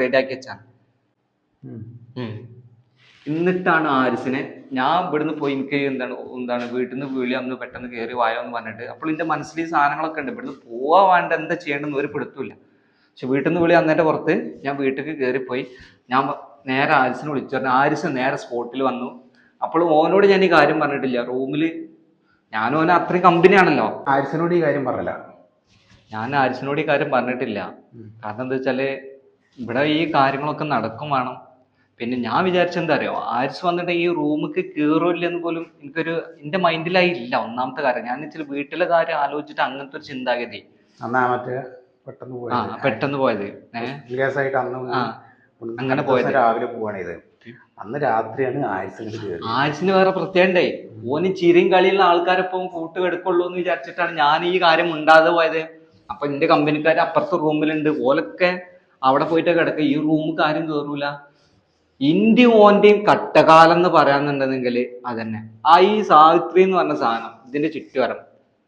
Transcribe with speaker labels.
Speaker 1: റെഡിയാക്കി വെച്ചാണ്. എന്നിട്ടാണ് ആരിസിനെ ഞാൻ ഇവിടുന്ന് പോയി എനിക്ക് എന്താണ് വീട്ടിൽ നിന്ന് വിളി അന്ന് പെട്ടെന്ന് കയറി വായോ എന്ന് പറഞ്ഞിട്ട്, അപ്പോൾ എൻ്റെ മനസ്സിൽ ഈ സാധനങ്ങളൊക്കെ ഉണ്ട്, ഇവിടുന്ന് പോവാൻ വേണ്ട എന്താ ചെയ്യേണ്ടെന്ന് ഒരു പിടുത്തില്ല. പക്ഷെ വീട്ടിൽ നിന്ന് വിളി അന്നേൻ്റെ പുറത്ത് ഞാൻ വീട്ടിലേക്ക് കയറിപ്പോയി. ഞാൻ നേരെ ആരിസിനെ വിളിച്ചു പറഞ്ഞു. ആരിസ് നേരെ സ്പോട്ടിൽ വന്നു. അപ്പോൾ ഓനോട് ഞാൻ ഈ കാര്യം പറഞ്ഞിട്ടില്ല. റൂമിൽ ഞാനും ഓന അത്രയും കമ്പനിയാണല്ലോ.
Speaker 2: ആരിസിനോട് ഈ കാര്യം പറഞ്ഞില്ല.
Speaker 1: ഞാൻ ആരിസിനോട് ഈ കാര്യം പറഞ്ഞിട്ടില്ല. കാരണം എന്താ വെച്ചാല് ഇവിടെ ഈ കാര്യങ്ങളൊക്കെ നടക്കും വേണം. പിന്നെ ഞാൻ വിചാരിച്ചെന്താ അറിയോ, ആരിസ് വന്നിട്ട് ഈ റൂമിക്ക് കയറില്ലെന്ന് പോലും എൻ്റെ മൈൻഡിലായി ഇല്ല. ഒന്നാമത്തെ കാര്യം ഞാൻ വെച്ചാൽ വീട്ടിലെ കാര്യം ആലോചിച്ചിട്ട് അങ്ങനത്തെ ഒരു ചിന്താഗതി പെട്ടെന്ന് പോയത് അങ്ങനെ പോയത്.
Speaker 2: രാവിലെ പോവാണ് ഇത്. അന്ന് രാത്രിയാണ്
Speaker 1: ആരിസിന് വേറെ പ്രത്യേകണ്ടേ, ഓന് ചിരിയും കളിയുള്ള ആൾക്കാരെപ്പം കൂട്ടുകെടുക്കുള്ളൂ എന്ന് വിചാരിച്ചിട്ടാണ് ഞാൻ ഈ കാര്യം ഉണ്ടാതെ പോയത്. അപ്പൊ എന്റെ കമ്പനിക്കാർ അപ്പുറത്തെ റൂമിലുണ്ട്, ഓലൊക്കെ അവിടെ പോയിട്ട് കിടക്കുക. ഈ റൂമിൽ ആരും കയറൂല. ഇന്ത്യയും ഓന്റെയും കട്ടകാലം എന്ന് പറയാന്നുണ്ടെങ്കിൽ അതന്നെ. ഈ സാവിത്രി എന്ന് പറഞ്ഞ സാധനം ഇതിന്റെ ചുറ്റുവരം